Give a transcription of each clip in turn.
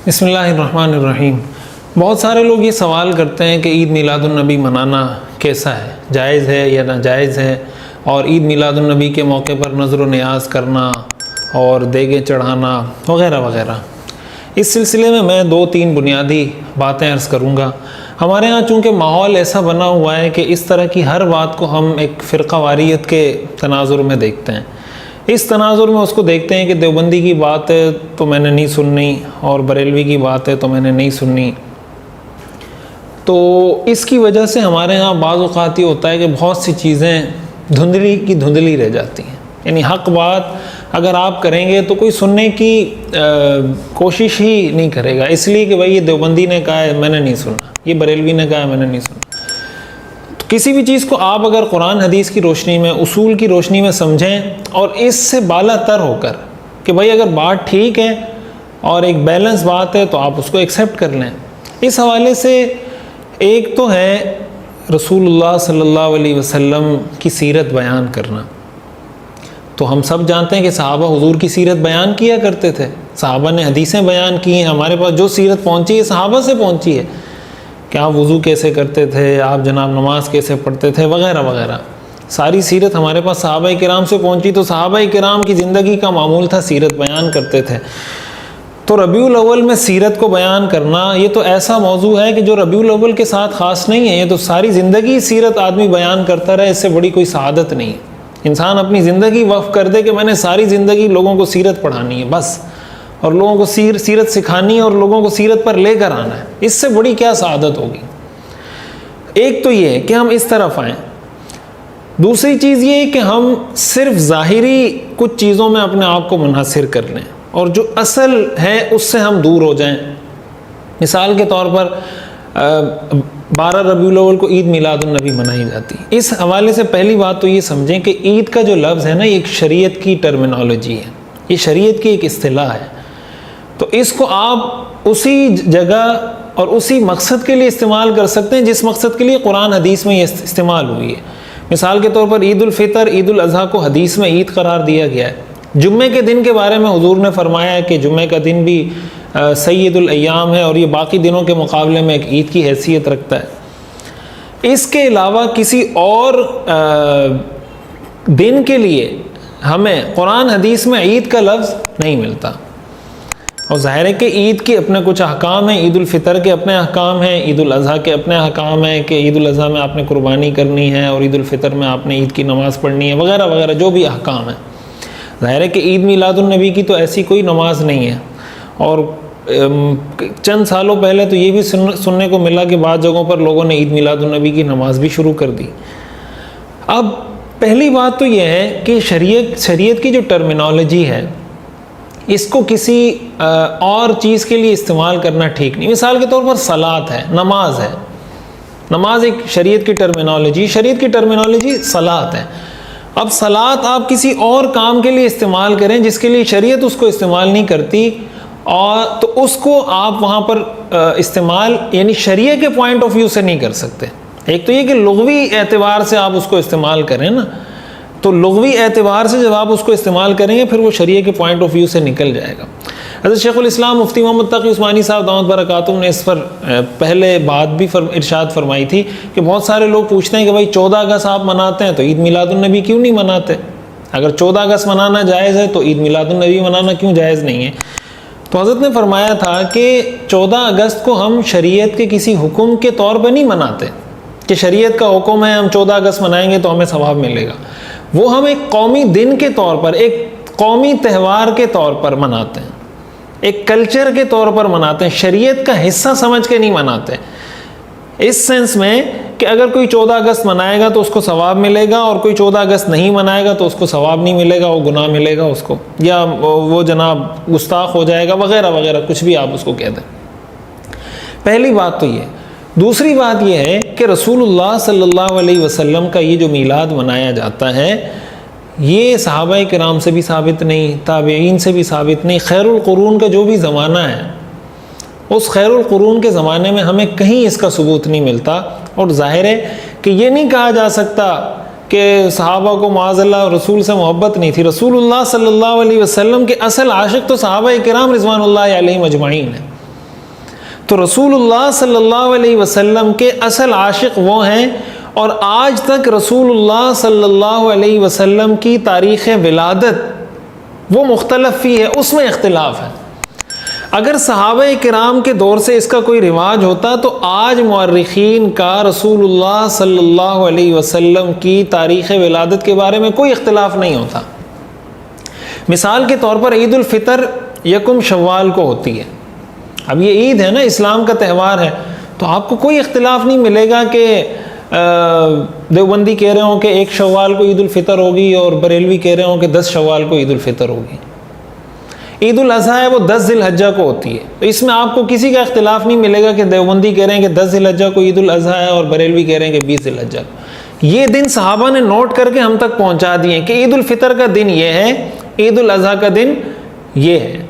بسم اللہ الرحمن الرحیم۔ بہت سارے لوگ یہ سوال کرتے ہیں کہ عید میلاد النبی منانا کیسا ہے، جائز ہے یا ناجائز ہے، اور عید میلاد النبی کے موقع پر نظر و نیاز کرنا اور دیگیں چڑھانا وغیرہ وغیرہ۔ اس سلسلے میں 2-3 بنیادی باتیں عرض کروں گا۔ ہمارے ہاں چونکہ ماحول ایسا بنا ہوا ہے کہ اس طرح کی ہر بات کو ہم ایک فرقہ واریت کے تناظر میں دیکھتے ہیں۔ اس تناظر میں اس کو دیکھتے ہیں کہ دیوبندی کی بات ہے تو میں نے نہیں سننی، اور بریلوی کی بات ہے تو میں نے نہیں سننی۔ تو اس کی وجہ سے ہمارے ہاں بعض اوقات یہ ہوتا ہے کہ بہت سی چیزیں دھندلی کی دھندلی رہ جاتی ہیں، یعنی حق بات اگر آپ کریں گے تو کوئی سننے کی کوشش ہی نہیں کرے گا، اس لیے کہ بھائی یہ دیوبندی نے کہا ہے میں نے نہیں سننا، یہ بریلوی نے کہا ہے میں نے نہیں سننا۔ تو کسی بھی چیز کو آپ اگر قرآن حدیث کی روشنی میں، اصول کی روشنی میں سمجھیں، اور اس سے بالا تر ہو کر کہ بھائی اگر بات ٹھیک ہے اور ایک بیلنس بات ہے تو آپ اس کو ایکسیپٹ کر لیں۔ اس حوالے سے ایک تو ہے رسول اللہ صلی اللہ علیہ وسلم کی سیرت بیان کرنا۔ تو ہم سب جانتے ہیں کہ صحابہ حضور کی سیرت بیان کیا کرتے تھے، صحابہ نے حدیثیں بیان کی ہیں، ہمارے پاس جو سیرت پہنچی ہے صحابہ سے پہنچی ہے کہ آپ وضو کیسے کرتے تھے، آپ جناب نماز کیسے پڑھتے تھے وغیرہ وغیرہ۔ ساری سیرت ہمارے پاس صحابہ کرام سے پہنچی، تو صحابہ کرام کی زندگی کا معمول تھا سیرت بیان کرتے تھے۔ تو ربیع الاول میں سیرت کو بیان کرنا یہ تو ایسا موضوع ہے کہ جو ربیع الاول کے ساتھ خاص نہیں ہے، یہ تو ساری زندگی سیرت آدمی بیان کرتا رہے، اس سے بڑی کوئی سعادت نہیں ہے۔ انسان اپنی زندگی وقف کر دے کہ میں نے ساری زندگی لوگوں کو سیرت پڑھانی ہے بس، اور لوگوں کو سیرت سکھانی ہے اور لوگوں کو سیرت پر لے کر آنا ہے، اس سے بڑی کیا سعادت ہوگی۔ ایک تو یہ ہے کہ ہم اس طرف آئیں، دوسری چیز یہ ہے کہ ہم صرف ظاہری کچھ چیزوں میں اپنے آپ کو منحصر کر لیں اور جو اصل ہے اس سے ہم دور ہو جائیں۔ مثال کے طور پر 12 ربیع الاول کو عید میلاد النبی منائی جاتی ہے۔ اس حوالے سے پہلی بات تو یہ سمجھیں کہ عید کا جو لفظ ہے نا، یہ ایک شریعت کی ٹرمینالوجی ہے، یہ شریعت کی ایک اصطلاح ہے۔ تو اس کو آپ اسی جگہ اور اسی مقصد کے لیے استعمال کر سکتے ہیں جس مقصد کے لیے قرآن حدیث میں یہ استعمال ہوئی ہے۔ مثال کے طور پر عید الفطر، عید الاضحیٰ کو حدیث میں عید قرار دیا گیا ہے۔ جمعے کے دن کے بارے میں حضور نے فرمایا ہے کہ جمعے کا دن بھی سید الایام ہے اور یہ باقی دنوں کے مقابلے میں ایک عید کی حیثیت رکھتا ہے۔ اس کے علاوہ کسی اور دن کے لیے ہمیں قرآن حدیث میں عید کا لفظ نہیں ملتا، اور ظاہر ہے کہ عید کے اپنے کچھ احکام ہیں، عید الفطر کے اپنے احکام ہیں، عید الاضحیٰ کے اپنے احکام ہیں کہ عید الاضحیٰ میں آپ نے قربانی کرنی ہے اور عید الفطر میں آپ نے عید کی نماز پڑھنی ہے وغیرہ وغیرہ جو بھی احکام ہیں۔ ظاہر ہے کہ عید میلاد النبی کی تو ایسی کوئی نماز نہیں ہے، اور چند سالوں پہلے تو یہ بھی سننے کو ملا کہ بعض جگہوں پر لوگوں نے عید میلاد النبی کی نماز بھی شروع کر دی۔ اب پہلی بات تو یہ ہے کہ شریعت کی جو ٹرمینالوجی ہے اس کو کسی اور چیز کے لیے استعمال کرنا ٹھیک نہیں۔ مثال کے طور پر صلاۃ ہے، نماز ہے، نماز ایک شریعت کی ٹرمینالوجی صلاۃ ہے۔ اب صلاۃ آپ کسی اور کام کے لیے استعمال کریں جس کے لیے شریعت اس کو استعمال نہیں کرتی، اور تو اس کو آپ وہاں پر استعمال یعنی شریعت کے پوائنٹ آف ویو سے نہیں کر سکتے۔ ایک تو یہ کہ لغوی اعتبار سے آپ اس کو استعمال کریں نا، تو لغوی اعتبار سے جب آپ اس کو استعمال کریں گے پھر وہ شریعت کے پوائنٹ آف ویو سے نکل جائے گا۔ حضرت شیخ الاسلام مفتی محمد تقی عثمانی صاحب دامت برکاتہ نے اس پر پہلے بات بھی ارشاد فرمائی تھی کہ بہت سارے لوگ پوچھتے ہیں کہ بھائی 14 اگست آپ مناتے ہیں تو عید میلاد النبی کیوں نہیں مناتے؟ اگر 14 اگست منانا جائز ہے تو عید میلاد النبی منانا کیوں جائز نہیں ہے؟ تو حضرت نے فرمایا تھا کہ 14 اگست کو ہم شریعت کے کسی حکم کے طور پہ نہیں مناتے کہ شریعت کا حکم ہے ہم 14 اگست منائیں گے تو ہمیں ثواب ملے گا، وہ ہم ایک قومی دن کے طور پر، ایک قومی تہوار کے طور پر مناتے ہیں، ایک کلچر کے طور پر مناتے ہیں، شریعت کا حصہ سمجھ کے نہیں مناتے۔ اس سینس میں کہ اگر کوئی 14 اگست منائے گا تو اس کو ثواب ملے گا، اور کوئی 14 اگست نہیں منائے گا تو اس کو ثواب نہیں ملے گا، وہ گناہ ملے گا اس کو، یا وہ جناب گستاخ ہو جائے گا وغیرہ وغیرہ، کچھ بھی آپ اس کو کہہ دیں۔ پہلی بات تو یہ۔ دوسری بات یہ ہے کہ رسول اللہ صلی اللہ علیہ وسلم کا یہ جو میلاد منایا جاتا ہے یہ صحابہ کرام سے بھی ثابت نہیں، تابعین سے بھی ثابت نہیں، خیر القرون کا جو بھی زمانہ ہے اس خیر القرون کے زمانے میں ہمیں کہیں اس کا ثبوت نہیں ملتا۔ اور ظاہر ہے کہ یہ نہیں کہا جا سکتا کہ صحابہ کو معاذ اللہ رسول سے محبت نہیں تھی۔ رسول اللہ صلی اللہ علیہ وسلم کے اصل عاشق تو صحابہ کرام رضوان اللہ علیہم اجمعین ہیں، تو رسول اللہ صلی اللہ علیہ وسلم کے اصل عاشق وہ ہیں، اور آج تک رسول اللہ صلی اللہ علیہ وسلم کی تاریخ ولادت وہ مختلف فی ہے، اس میں اختلاف ہے۔ اگر صحابہ کرام کے دور سے اس کا کوئی رواج ہوتا تو آج مورخین کا رسول اللہ صلی اللہ علیہ وسلم کی تاریخ ولادت کے بارے میں کوئی اختلاف نہیں ہوتا۔ مثال کے طور پر عید الفطر یکم شوال کو ہوتی ہے۔ اب یہ عید ہے نا، اسلام کا تہوار ہے، تو آپ کو کوئی اختلاف نہیں ملے گا کہ دیوبندی کہہ رہے ہوں کہ 1 شوال کو عید الفطر ہوگی اور بریلوی کہہ رہے ہوں کہ 10 شوال کو عید الفطر ہوگی۔ عید الاضحیٰ ہے وہ 10 ذی الحجہ کو ہوتی ہے، تو اس میں آپ کو کسی کا اختلاف نہیں ملے گا کہ دیوبندی کہہ رہے ہیں کہ 10 ذی الحجہ کو عید الاضحیٰ ہے اور بریلوی کہہ رہے ہیں کہ 20 ذی الحجہ کو۔ یہ دن صحابہ نے نوٹ کر کے ہم تک پہنچا دیے کہ عید الفطر کا دن یہ ہے، عید الاضحیٰ کا دن یہ ہے،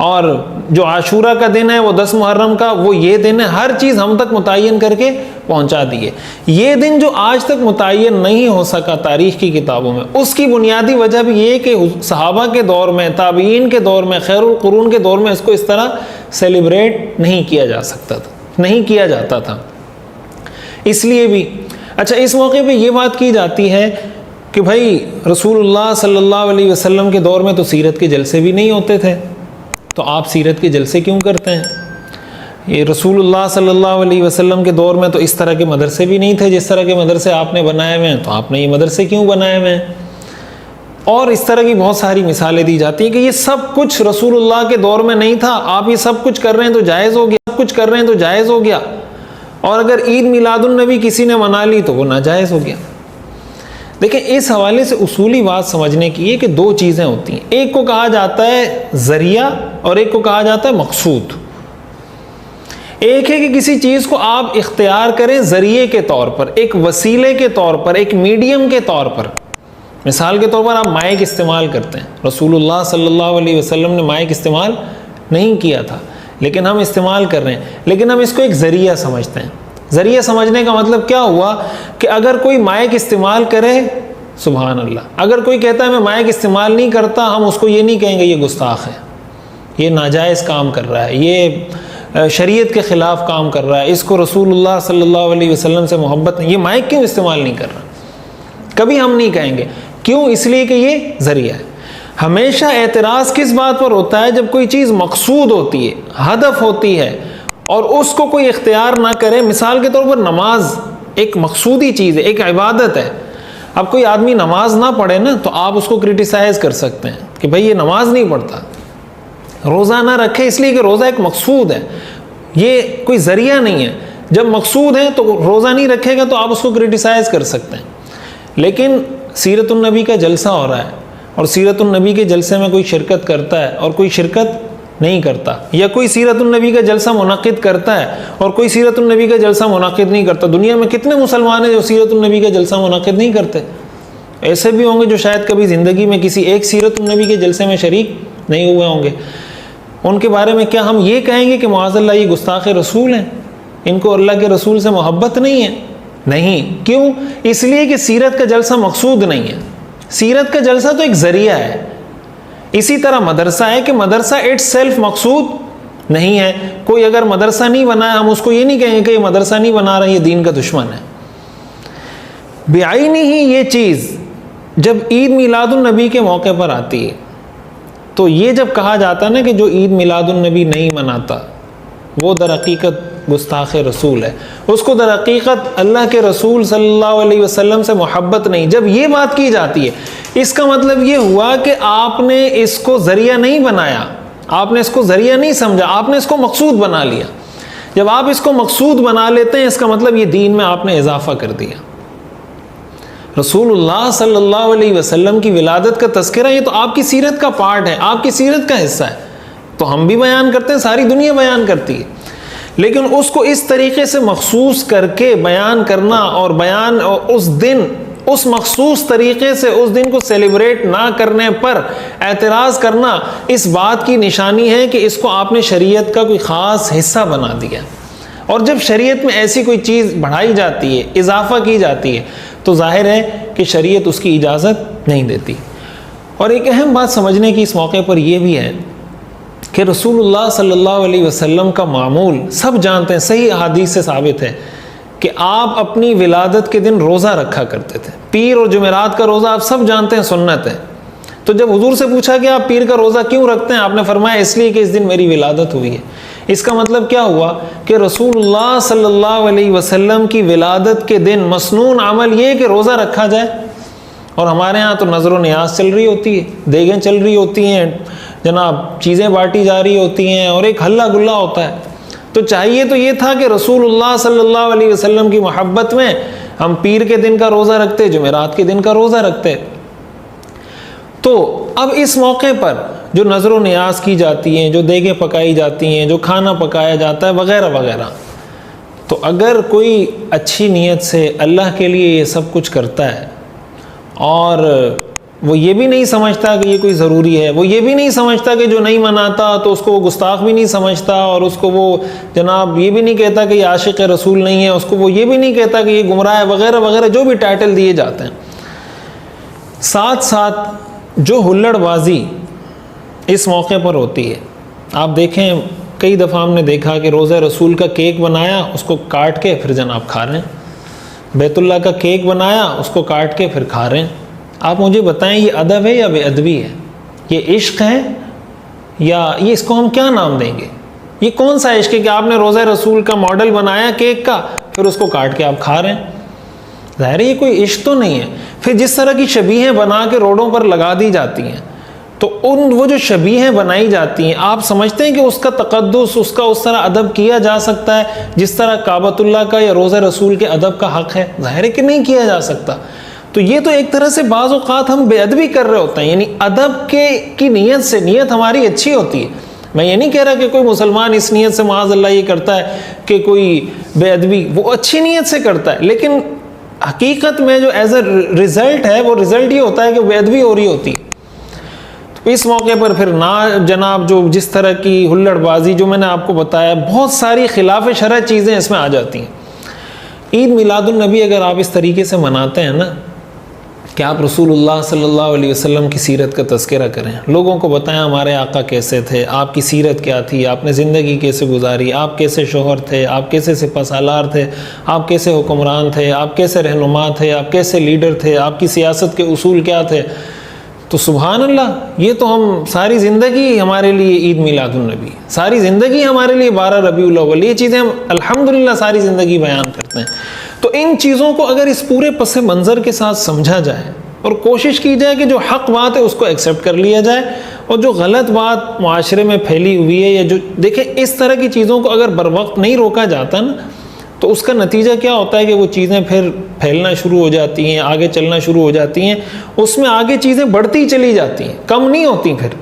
اور جو عاشورہ کا دن ہے وہ 10 محرم کا وہ یہ دن ہے۔ ہر چیز ہم تک متعین کر کے پہنچا دیے۔ یہ دن جو آج تک متعین نہیں ہو سکا تاریخ کی کتابوں میں، اس کی بنیادی وجہ بھی یہ کہ صحابہ کے دور میں، تابعین کے دور میں، خیر القرون کے دور میں اس کو اس طرح سیلیبریٹ نہیں کیا جا سکتا تھا، نہیں کیا جاتا تھا۔ اس لیے بھی اچھا اس موقع پہ یہ بات کی جاتی ہے کہ بھائی رسول اللہ صلی اللہ علیہ وسلم کے دور میں تو سیرت کے جلسے بھی نہیں ہوتے تھے، تو آپ سیرت کے جلسے کیوں کرتے ہیں؟ یہ رسول اللہ صلی اللہ علیہ وسلم کے دور میں تو اس طرح کے مدرسے بھی نہیں تھے جس طرح کے مدرسے آپ نے بنائے ہوئے ہیں، تو آپ نے یہ مدرسے کیوں بنائے ہوئے ہیں؟ اور اس طرح کی بہت ساری مثالیں دی جاتی ہیں کہ یہ سب کچھ رسول اللہ کے دور میں نہیں تھا، آپ یہ سب کچھ کر رہے ہیں تو جائز ہو گیا، سب کچھ کر رہے ہیں تو جائز ہو گیا، اور اگر عید میلاد النبی کسی نے منا لی تو وہ ناجائز ہو گیا۔ دیکھیں اس حوالے سے اصولی بات سمجھنے کی ہے کہ 2 چیزیں ہوتی ہیں، ایک کو کہا جاتا ہے ذریعہ اور ایک کو کہا جاتا ہے مقصود۔ ایک ہے کہ کسی چیز کو آپ اختیار کریں ذریعے کے طور پر، ایک وسیلے کے طور پر، ایک میڈیم کے طور پر۔ مثال کے طور پر آپ مائک استعمال کرتے ہیں، رسول اللہ صلی اللہ علیہ وسلم نے مائک استعمال نہیں کیا تھا لیکن ہم استعمال کر رہے ہیں، لیکن ہم اس کو ایک ذریعہ سمجھتے ہیں۔ ذریعہ سمجھنے کا مطلب کیا ہوا کہ اگر کوئی مائک استعمال کرے، سبحان اللہ، اگر کوئی کہتا ہے میں مائک استعمال نہیں کرتا، ہم اس کو یہ نہیں کہیں گے یہ گستاخ ہے، یہ ناجائز کام کر رہا ہے، یہ شریعت کے خلاف کام کر رہا ہے، اس کو رسول اللہ صلی اللہ علیہ وسلم سے محبت نہیں، یہ مائک کیوں استعمال نہیں کر رہا، کبھی ہم نہیں کہیں گے۔ کیوں؟ اس لیے کہ یہ ذریعہ ہے۔ ہمیشہ اعتراض کس بات پر ہوتا ہے؟ جب کوئی چیز مقصود ہوتی ہے، ہدف ہوتی ہے، اور اس کو کوئی اختیار نہ کرے۔ مثال کے طور پر نماز ایک مقصودی چیز ہے، ایک عبادت ہے۔ اب کوئی آدمی نماز نہ پڑھے نا تو آپ اس کو کرٹیسائز کر سکتے ہیں کہ بھائی یہ نماز نہیں پڑھتا، روزہ نہ رکھے اس لیے کہ روزہ ایک مقصود ہے، یہ کوئی ذریعہ نہیں ہے۔ جب مقصود ہے تو روزہ نہیں رکھے گا تو آپ اس کو کرٹیسائز کر سکتے ہیں۔ لیکن سیرت النبی کا جلسہ ہو رہا ہے اور سیرت النبی کے جلسے میں کوئی شرکت کرتا ہے اور کوئی شرکت نہیں کرتا، یا کوئی سیرت النبی کا جلسہ منعقد کرتا ہے اور کوئی سیرت النبی کا جلسہ منعقد نہیں کرتا۔ دنیا میں کتنے مسلمان ہیں جو سیرت النبی کا جلسہ منعقد نہیں کرتے؟ ایسے بھی ہوں گے جو شاید کبھی زندگی میں کسی ایک سیرت النبی کے جلسے میں شریک نہیں ہوئے ہوں گے۔ ان کے بارے میں کیا ہم یہ کہیں گے کہ معاذ اللہ یہ گستاخ رسول ہیں، ان کو اللہ کے رسول سے محبت نہیں ہے؟ نہیں۔ کیوں؟ اس لیے کہ سیرت کا جلسہ مقصود نہیں ہے، سیرت کا جلسہ تو ایک ذریعہ ہے۔ اسی طرح مدرسہ ہے کہ مدرسہ اٹ سیلف مقصود نہیں ہے۔ کوئی اگر مدرسہ نہیں بنایا، ہم اس کو یہ نہیں کہیں گے کہ یہ مدرسہ نہیں بنا رہا، یہ دین کا دشمن ہے۔ بعینی ہی یہ چیز جب عید میلاد النبی کے موقع پر آتی ہے تو یہ جب کہا جاتا ہے نا کہ جو عید میلاد النبی نہیں مناتا وہ در حقیقت گستاخ رسول ہے، اس کو در حقیقت اللہ کے رسول صلی اللہ علیہ وسلم سے محبت نہیں، جب یہ بات کی جاتی ہے اس کا مطلب یہ ہوا کہ آپ نے اس کو ذریعہ نہیں بنایا، آپ نے اس کو ذریعہ نہیں سمجھا، آپ نے اس کو مقصود بنا لیا۔ جب آپ اس کو مقصود بنا لیتے ہیں اس کا مطلب یہ دین میں آپ نے اضافہ کر دیا۔ رسول اللہ صلی اللہ علیہ وسلم کی ولادت کا تذکرہ یہ تو آپ کی سیرت کا پارٹ ہے، آپ کی سیرت کا حصہ ہے، تو ہم بھی بیان کرتے ہیں، ساری دنیا بیان کرتی ہے، لیکن اس کو اس طریقے سے مخصوص کر کے بیان کرنا اور بیان اس دن اس مخصوص طریقے سے اس دن کو سیلیبریٹ نہ کرنے پر اعتراض کرنا اس بات کی نشانی ہے کہ اس کو آپ نے شریعت کا کوئی خاص حصہ بنا دیا۔ اور جب شریعت میں ایسی کوئی چیز بڑھائی جاتی ہے، اضافہ کی جاتی ہے، تو ظاہر ہے کہ شریعت اس کی اجازت نہیں دیتی۔ اور ایک اہم بات سمجھنے کی اس موقع پر یہ بھی ہے کہ رسول اللہ صلی اللہ علیہ وسلم کا معمول سب جانتے ہیں، صحیح احادیث سے ثابت ہے کہ آپ اپنی ولادت کے دن روزہ رکھا کرتے تھے۔ پیر اور جمعرات کا روزہ آپ سب جانتے ہیں سنت ہے۔ تو جب حضور سے پوچھا کہ آپ پیر کا روزہ کیوں رکھتے ہیں، آپ نے فرمایا اس لیے کہ اس دن میری ولادت ہوئی ہے۔ اس کا مطلب کیا ہوا کہ رسول اللہ صلی اللہ علیہ وسلم کی ولادت کے دن مسنون عمل یہ کہ روزہ رکھا جائے، اور ہمارے ہاں تو نظر و نیاز چل رہی ہوتی ہے، دیگیں چل رہی ہوتی ہیں، جناب چیزیں بانٹی جا رہی ہوتی ہیں، اور ایک ہلا گلا ہوتا ہے۔ تو چاہیے تو یہ تھا کہ رسول اللہ صلی اللہ علیہ وسلم کی محبت میں ہم پیر کے دن کا روزہ رکھتے، جمعرات کے دن کا روزہ رکھتے۔ تو اب اس موقع پر جو نظر و نیاز کی جاتی ہیں، جو دیگیں پکائی جاتی ہیں، جو کھانا پکایا جاتا ہے وغیرہ وغیرہ، تو اگر کوئی اچھی نیت سے اللہ کے لیے یہ سب کچھ کرتا ہے اور وہ یہ بھی نہیں سمجھتا کہ یہ کوئی ضروری ہے، وہ یہ بھی نہیں سمجھتا کہ جو نہیں مناتا تو اس کو وہ گستاخ بھی نہیں سمجھتا، اور اس کو وہ جناب یہ بھی نہیں کہتا کہ یہ عاشق رسول نہیں ہے، اس کو وہ یہ بھی نہیں کہتا کہ یہ گمراہ ہے وغیرہ وغیرہ، جو بھی ٹائٹل دیے جاتے ہیں، ساتھ ساتھ جو ہلڑ بازی اس موقع پر ہوتی ہے۔ آپ دیکھیں کئی دفعہ ہم نے دیکھا کہ روزہ رسول کا کیک بنایا، اس کو کاٹ کے پھر جناب کھا رہے ہیں، بیت اللہ کا کیک بنایا، اس کو کاٹ کے پھر کھا رہے ہیں۔ آپ مجھے بتائیں یہ ادب ہے یا بے ادبی ہے؟ یہ عشق ہے یا یہ اس کو ہم کیا نام دیں گے؟ یہ کون سا عشق ہے کہ آپ نے روزہ رسول کا ماڈل بنایا کیک کا، پھر اس کو کاٹ کے آپ کھا رہے ہیں؟ ظاہر ہے یہ کوئی عشق تو نہیں ہے۔ پھر جس طرح کی شبیہیں بنا کے روڈوں پر لگا دی جاتی ہیں، تو وہ جو شبیہیں بنائی جاتی ہیں، آپ سمجھتے ہیں کہ اس کا تقدس، اس کا اس طرح ادب کیا جا سکتا ہے جس طرح کعبۃ اللہ کا یا روزہ رسول کے ادب کا حق ہے؟ ظاہر ہے کہ نہیں کیا جا سکتا۔ تو یہ تو ایک طرح سے بعض اوقات ہم بے ادبی کر رہے ہوتے ہیں، یعنی ادب کی نیت سے، نیت ہماری اچھی ہوتی ہے۔ میں یہ نہیں کہہ رہا کہ کوئی مسلمان اس نیت سے معاذ اللہ یہ کرتا ہے کہ کوئی بے ادبی، وہ اچھی نیت سے کرتا ہے، لیکن حقیقت میں جو ایز اے رزلٹ ہے، وہ رزلٹ یہ ہوتا ہے کہ بے ادبی ہو رہی ہوتی ہے۔ تو اس موقع پر پھر جناب جو جس طرح کی ہلڑ بازی جو میں نے آپ کو بتایا، بہت ساری خلاف شرع چیزیں اس میں آ جاتی ہیں۔ عید میلاد النبی اگر آپ اس طریقے سے مناتے ہیں نا کہ آپ رسول اللہ صلی اللہ علیہ وسلم کی سیرت کا تذکرہ کریں، لوگوں کو بتائیں ہمارے آقا کیسے تھے، آپ کی سیرت کیا تھی، آپ نے زندگی کیسے گزاری، آپ کیسے شوہر تھے، آپ کیسے سپہ سالار تھے، آپ کیسے حکمران تھے، آپ کیسے رہنما تھے، آپ کیسے لیڈر تھے، آپ کی سیاست کے اصول کیا تھے، تو سبحان اللہ، یہ تو ہم ساری زندگی ہمارے لیے عید میلاد النبی، ساری زندگی ہمارے لیے 12 ربیع الاول، یہ چیزیں ہم الحمدللہ ساری زندگی بیان کرتے ہیں۔ تو ان چیزوں کو اگر اس پورے پس منظر کے ساتھ سمجھا جائے اور کوشش کی جائے کہ جو حق بات ہے اس کو ایکسیپٹ کر لیا جائے، اور جو غلط بات معاشرے میں پھیلی ہوئی ہے، یا جو دیکھیں اس طرح کی چیزوں کو اگر بر وقت نہیں روکا جاتا نا، تو اس کا نتیجہ کیا ہوتا ہے کہ وہ چیزیں پھر پھیلنا شروع ہو جاتی ہیں، آگے چلنا شروع ہو جاتی ہیں، اس میں آگے چیزیں بڑھتی چلی جاتی ہیں، کم نہیں ہوتی۔ پھر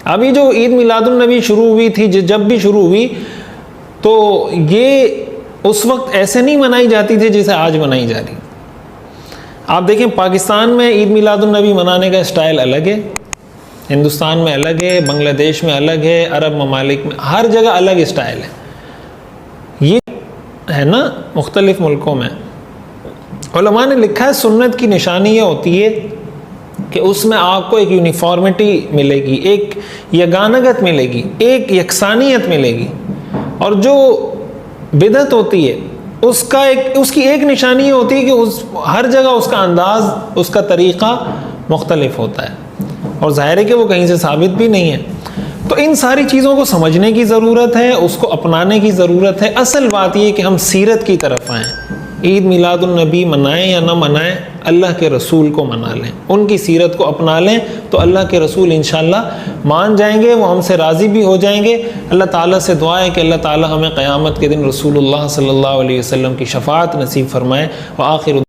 ابھی جو عید میلاد النبی شروع ہوئی تھی، جب بھی شروع ہوئی تو یہ اس وقت ایسے نہیں منائی جاتی تھی جیسے آج منائی جا رہی۔ آپ دیکھیں پاکستان میں عید میلاد النبی منانے کا اسٹائل الگ ہے، ہندوستان میں الگ ہے، بنگلہ دیش میں الگ ہے، عرب ممالک میں ہر جگہ الگ اسٹائل ہے۔ یہ ہے نا مختلف ملکوں میں علماء نے لکھا ہے سنت کی نشانی یہ ہوتی ہے کہ اس میں آپ کو ایک یونیفارمٹی ملے گی، ایک یگانگت ملے گی، ایک یکسانیت ملے گی، اور جو بدعت ہوتی ہے اس کی ایک نشانی یہ ہوتی ہے کہ ہر جگہ اس کا انداز، اس کا طریقہ مختلف ہوتا ہے، اور ظاہر ہے کہ وہ کہیں سے ثابت بھی نہیں ہے۔ تو ان ساری چیزوں کو سمجھنے کی ضرورت ہے، اس کو اپنانے کی ضرورت ہے۔ اصل بات یہ کہ ہم سیرت کی طرف آئیں، عید میلاد النبی منائیں یا نہ منائیں، اللہ کے رسول کو منا لیں، ان کی سیرت کو اپنا لیں، تو اللہ کے رسول انشاءاللہ مان جائیں گے، وہ ہم سے راضی بھی ہو جائیں گے۔ اللہ تعالیٰ سے دعا ہے کہ اللہ تعالیٰ ہمیں قیامت کے دن رسول اللہ صلی اللہ علیہ وسلم کی شفاعت نصیب فرمائے۔ وآخر